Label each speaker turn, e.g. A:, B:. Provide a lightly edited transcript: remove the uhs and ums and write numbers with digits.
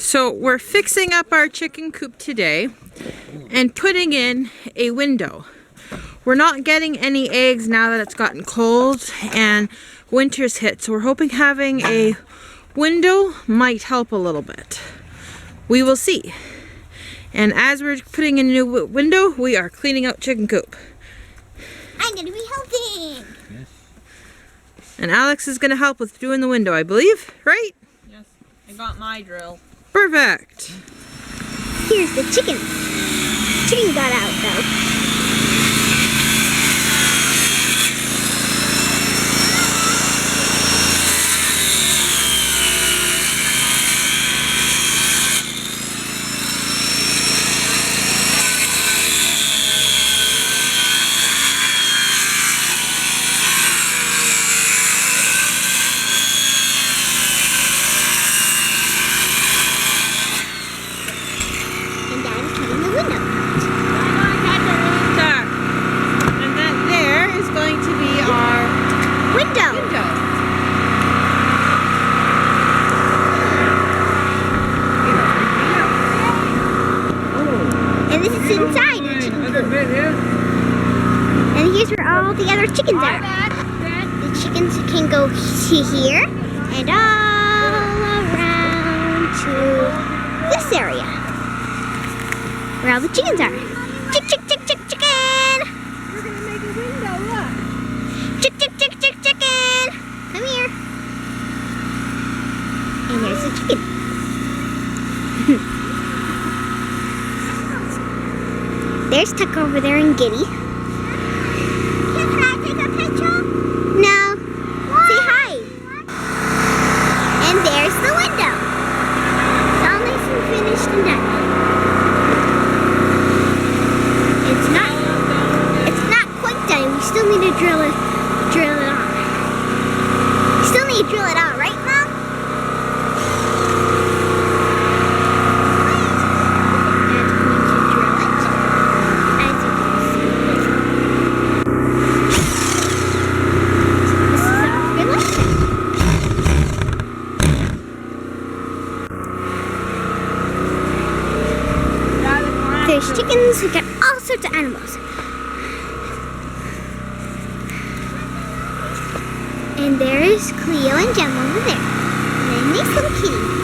A: So we're fixing up our chicken coop today and putting in a window. We're not getting any eggs now that it's gotten cold and winter's hit, so we're hoping having a window might help a little bit. We will see. And as we're putting in a new window, we are cleaning out chicken coop.
B: I'm going to be helping.
C: Yes.
A: And Alex is going to help with doing the window, I believe, right?
D: Yes, I got my drill.
A: Perfect.
B: Here's the chicken. Chicken got out though. Inside and here's where all the other chickens are. The chickens can go to here and all around to this area where all the chickens are. Chick, chick, chick, chick, chicken.
D: We're gonna make a window, look.
B: Chick, chick, chick, chick, chicken. Come here. And there's the chicken. There's Tuck over there and Giddy. Can I take a picture? No. What? Say hi. What? And there's the window. It's all nice and finished and done. It's not quite done. We still need to drill it on. We still need to drill it out, right, Mom? There's chickens, we got all sorts of animals. And there is Cleo and Gemma over there. And a nice little kitty.